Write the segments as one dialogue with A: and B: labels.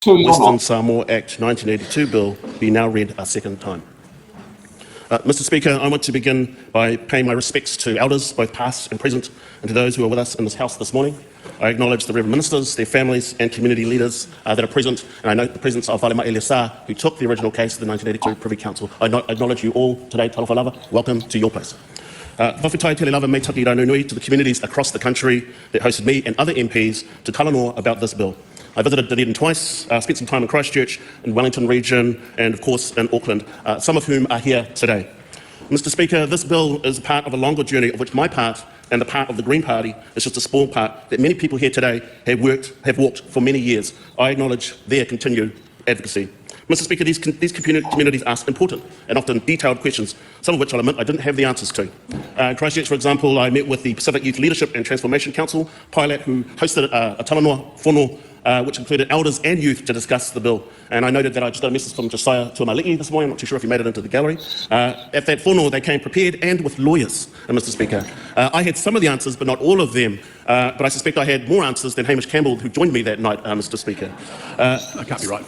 A: Western Samoa Act 1982 bill be now read a second time. Mr. Speaker, I want to begin by paying my respects to elders, both past and present, and to those who are with us in this House this morning. I acknowledge the Reverend Ministers, their families and community leaders that are present, and I note the presence of Valema Eliasa, who took the original case to the 1982 Privy Council. I acknowledge you all today, talofa lava. Welcome to your place. Whawhitai tele lava me taki rau nui to the communities across the country that hosted me and other MPs to talanoa about this bill. I visited Dunedin twice, spent some time in Christchurch, in Wellington region, and of course in Auckland, some of whom are here today. Mr. Speaker, this bill is part of a longer journey of which my part and the part of the Green Party is just a small part that many people here today have walked for many years. I acknowledge their continued advocacy. Mr. Speaker, these communities ask important and often detailed questions, some of which I'll admit I didn't have the answers to. In Christchurch, for example, I met with the Pacific Youth Leadership and Transformation Council, PILAT, who hosted a talanoa whono, which included elders and youth to discuss the bill. And I noted that I just got a message from Josiah Tuamali'i this morning. I'm not too sure if he made it into the gallery. At that whono, they came prepared and with lawyers, Mr. Speaker. I had some of the answers, but not all of them. But I suspect I had more answers than Hamish Campbell, who joined me that night, Mr. Speaker.
B: I can't be right.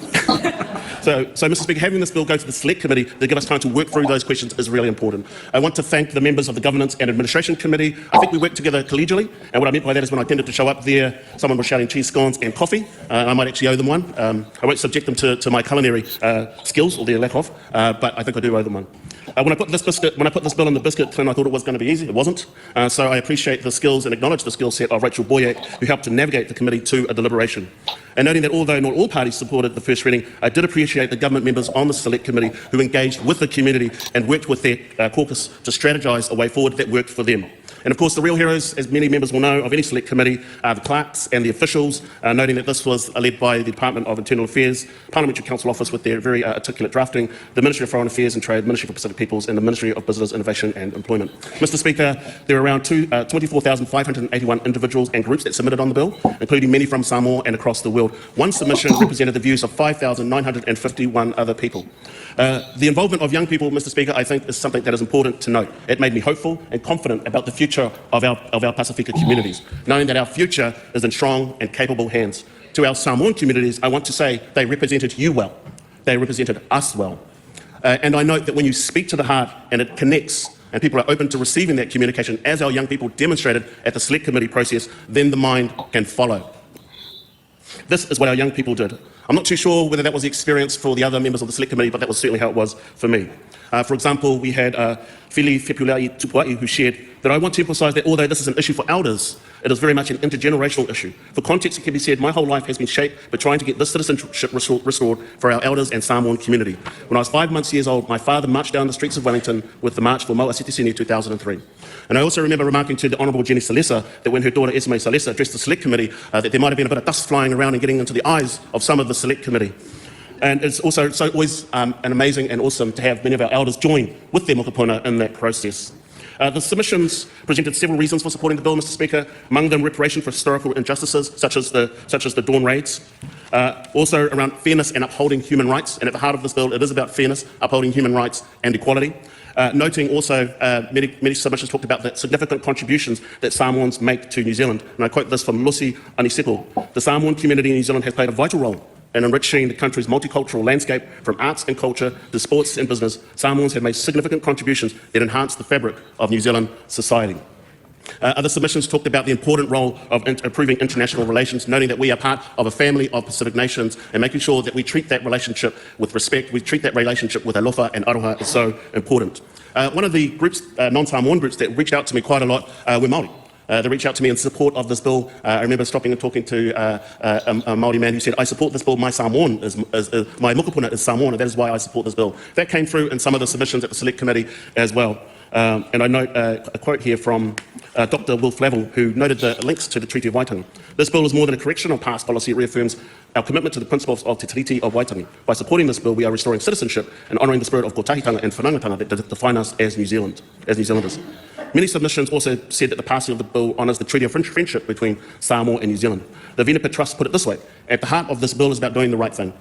A: So, Mr. Speaker, having this bill go to the Select Committee to give us time to work through those questions is really important. I want to thank the members of the Governance and Administration Committee. I think we worked together collegially, and what I meant by that is when I tended to show up there, someone was shouting cheese scones and coffee. I might actually owe them one. I won't subject them to my culinary skills, or their lack of, but I think I do owe them one. When I put this bill in the biscuit tin, I thought it was going to be easy. It wasn't. So I appreciate the skills and acknowledge the skill set of Rachel Boyack, who helped to navigate the committee to a deliberation. And noting that although not all parties supported the first reading, I did appreciate the government members on the Select Committee who engaged with the community and worked with their caucus to strategise a way forward that worked for them. And of course, the real heroes, as many members will know, of any Select Committee are the clerks and the officials, noting that this was led by the Department of Internal Affairs, Parliamentary Council Office with their very articulate drafting, the Ministry of Foreign Affairs and Trade, Ministry for Pacific Peoples, and the Ministry of Business, Innovation and Employment. Mr. Speaker, there are around 24,581 individuals and groups that submitted on the bill, including many from Samoa and across the world. One submission represented the views of 5,951 other people. The involvement of young people, Mr. Speaker, I think is something that is important to note. It made me hopeful and confident about the future of our Pacifica communities, knowing that our future is in strong and capable hands. To our Samoan communities, I want to say they represented you well. They represented us well. And I note that when you speak to the heart and it connects, and people are open to receiving that communication, as our young people demonstrated at the Select Committee process, then the mind can follow. This is what our young people did. I'm not too sure whether that was the experience for the other members of the Select Committee, but that was certainly how it was for me. For example, we had Whili Fepulai Tupuai, who shared that I want to emphasise that although this is an issue for elders, it is very much an intergenerational issue. For context, it can be said my whole life has been shaped by trying to get this citizenship restored for our elders and Samoan community. When I was 5 months old, my father marched down the streets of Wellington with the March for Maua Citizenship 2003. And I also remember remarking to the Honourable Jenny Salesa that when her daughter Esme Salesa addressed the Select Committee, that there might have been a bit of dust flying around and getting into the eyes of some of the Select Committee. And it's also always an amazing and awesome to have many of our elders join with their mokopuna in that process. The submissions presented several reasons for supporting the bill, Mr. Speaker, among them reparation for historical injustices such as the Dawn raids, also around fairness and upholding human rights, and at the heart of this bill it is about fairness, upholding human rights and equality. Noting also many submissions talked about the significant contributions that Samoans make to New Zealand, and I quote this from Lucy Anisepo: "The Samoan community in New Zealand has played a vital role in enriching the country's multicultural landscape from arts and culture to sports and business. Samoans have made significant contributions that enhance the fabric of New Zealand society." Other submissions talked about the important role of improving international relations, noting that we are part of a family of Pacific nations and making sure that we treat that relationship with respect, we treat that relationship with alofa and aroha is so important. One of the groups, non-Samoan groups that reached out to me quite a lot were Māori. They reached out to me in support of this bill. I remember stopping and talking to a Māori man who said, "I support this bill, my Samoan my mokopuna is Samoan, and that is why I support this bill." That came through in some of the submissions at the Select Committee as well. And I note a quote here from Dr. Will Flavel, who noted the links to the Treaty of Waitangi. "This bill is more than a correction of past policy. It reaffirms our commitment to the principles of Te Tiriti of Waitangi. By supporting this bill, we are restoring citizenship and honouring the spirit of kotahitanga and whanangatanga that define us as New Zealanders." Many submissions also said that the passing of the bill honours the Treaty of Friendship between Samoa and New Zealand. The Venepa Trust put it this way: "At the heart of this bill is about doing the right thing.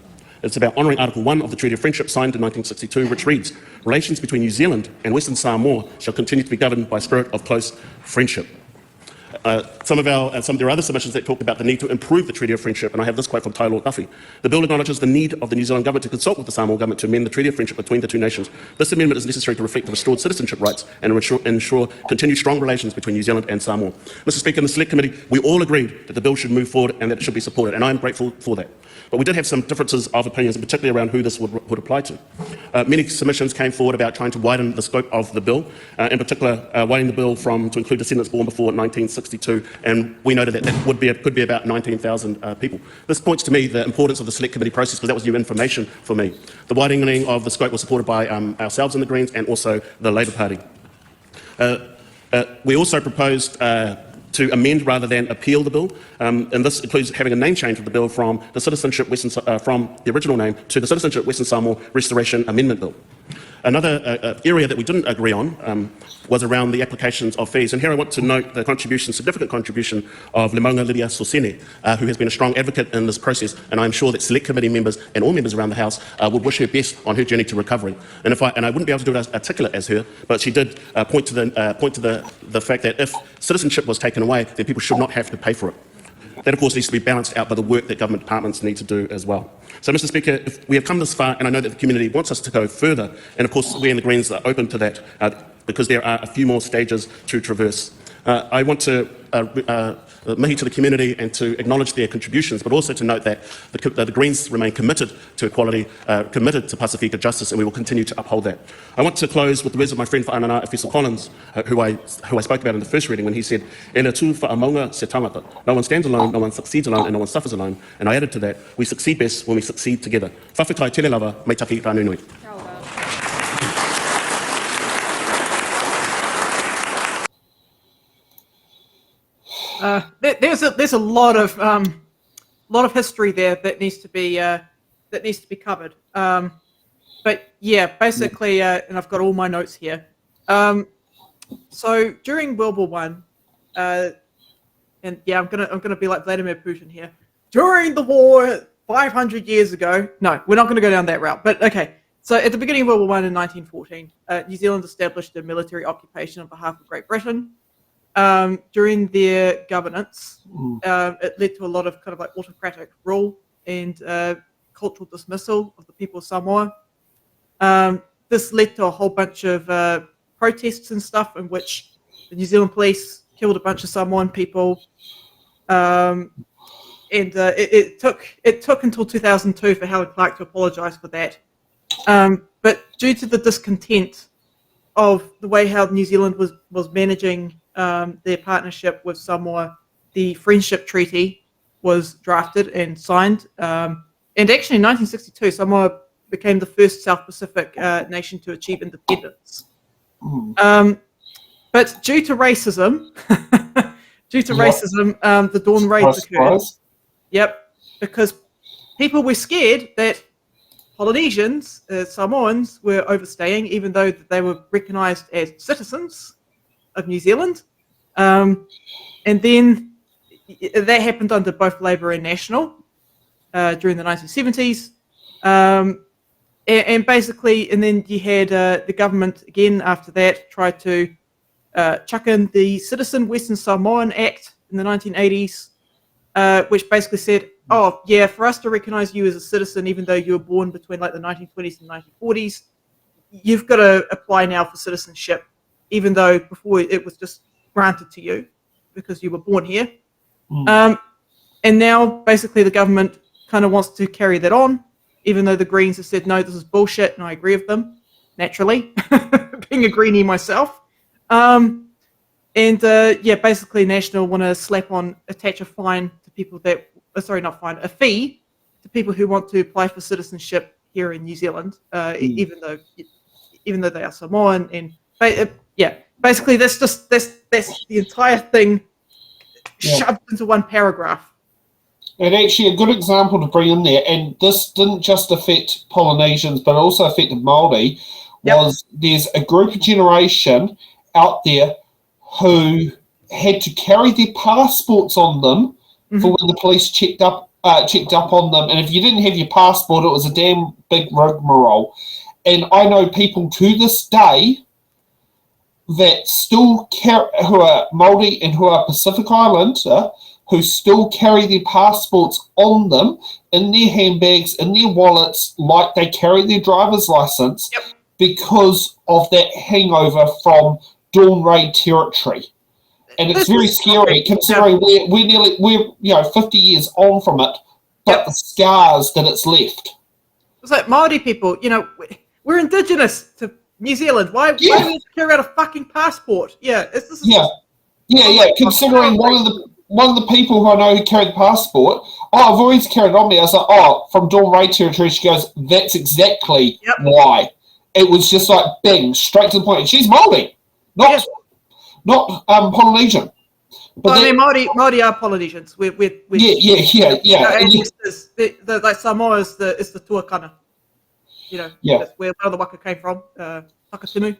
A: It's about honouring Article 1 of the Treaty of Friendship signed in 1962, which reads, 'Relations between New Zealand and Western Samoa shall continue to be governed by a spirit of close friendship.'" Some of their other submissions that talked about the need to improve the Treaty of Friendship, and I have this quote from Tai Lord Duffy. The bill acknowledges the need of the New Zealand government to consult with the Samoan government to amend the Treaty of Friendship between the two nations. This amendment is necessary to reflect the restored citizenship rights and ensure continued strong relations between New Zealand and Samoa. Mr. Speaker, in the Select Committee, we all agreed that the bill should move forward and that it should be supported, and I am grateful for that. But we did have some differences of opinions, particularly around who this would apply to. Many submissions came forward about trying to widen the scope of the bill, in particular widening the bill to include descendants born before 1962, and we noted that could be about 19,000 people. This points to me the importance of the Select Committee process, because that was new information for me. The widening of the scope was supported by ourselves in the Greens and also the Labour Party. We also proposed to amend rather than appeal the bill, and this includes having a name change of the bill from the from the original name to the Citizenship Western Samoa Restoration Amendment Bill. Another area that we didn't agree on was around the applications of fees, and here I want to note the significant contribution of Limaunga Lydia Sosene, who has been a strong advocate in this process, and I'm sure that Select Committee members and all members around the House would wish her best on her journey to recovery. And I wouldn't be able to do it as articulate as her, but she did point to the fact that if citizenship was taken away, then people should not have to pay for it. That, of course, needs to be balanced out by the work that government departments need to do as well. So, Mr. Speaker, if we have come this far, and I know that the community wants us to go further, and of course we in the Greens are open to that, because there are a few more stages to traverse. I want to mihi to the community and to acknowledge their contributions, but also to note that the Greens remain committed to equality, committed to Pasifika justice, and we will continue to uphold that. I want to close with the words of my friend Whaanana Efeso Collins, who I spoke about in the first reading, when he said, "E le tū whaamonga se tangata. No one stands alone, no one succeeds alone, and no one suffers alone." And I added to that, we succeed best when we succeed together. Whawhitai tele lava, mai taki rānunui.
B: There's a lot of history there that needs to be covered. But yeah, basically, and I've got all my notes here. So during World War One, and yeah, I'm gonna be like Vladimir Putin here. During the war, 500 years ago. No, we're not going to go down that route. But okay. So at the beginning of World War One in 1914, New Zealand established a military occupation on behalf of Great Britain. During their governance, it led to a lot of kind of like autocratic rule and cultural dismissal of the people of Samoa. This led to a whole bunch of protests and stuff in which the New Zealand police killed a bunch of Samoan people. And it took until 2002 for Howard Clark to apologise for that. But due to the discontent of the way how New Zealand was managing their partnership with Samoa, the Friendship Treaty was drafted and signed. And actually in 1962, Samoa became the first South Pacific nation to achieve independence. But due to racism, the Dawn Raids occurred. Yep, because people were scared that Polynesians, Samoans, were overstaying, even though they were recognised as citizens of New Zealand. And then that happened under both Labour and National during the 1970s. And basically, and then you had the government again after that tried to chuck in the Citizen Western Samoan Act in the 1980s, which basically said, oh yeah, for us to recognise you as a citizen, even though you were born between like the 1920s and 1940s, you've got to apply now for citizenship, even though before it was just granted to you because you were born here. And now basically the government kind of wants to carry that on, even though the Greens have said, no, this is bullshit, and I agree with them, naturally, being a Greenie myself. Yeah, basically National want to attach a fine to people that, a fee to people who want to apply for citizenship here in New Zealand, even though they are Samoan. And yeah, basically that's the entire thing shoved into one paragraph.
C: And actually a good example to bring in there, and this didn't just affect Polynesians but also affected Māori, was there's a group of generation out there who had to carry their passports on them for when the police checked up on them, and if you didn't have your passport, it was a damn big rigmarole. And I know people to this day that still who are Māori and who are Pacific Islander, who still carry their passports on them, in their handbags, in their wallets, like they carry their driver's license, because of that hangover from Dawn Raid territory. And it's very scary, considering we're 50 years on from it, but the scars that it's left.
B: It's like Māori people, we're indigenous to New Zealand. Why do we have to carry out a fucking passport?
C: Considering one of the people who I know who carried the passport, I've always carried on me. I was like, from Dawn Raid territory. She goes, that's exactly why. It was just like, bing, straight to the point. And she's Māori, not Polynesian. But
B: Māori are Polynesians. We're like Samoa is the tuakana. That's where one of the waka came from. Takatimu.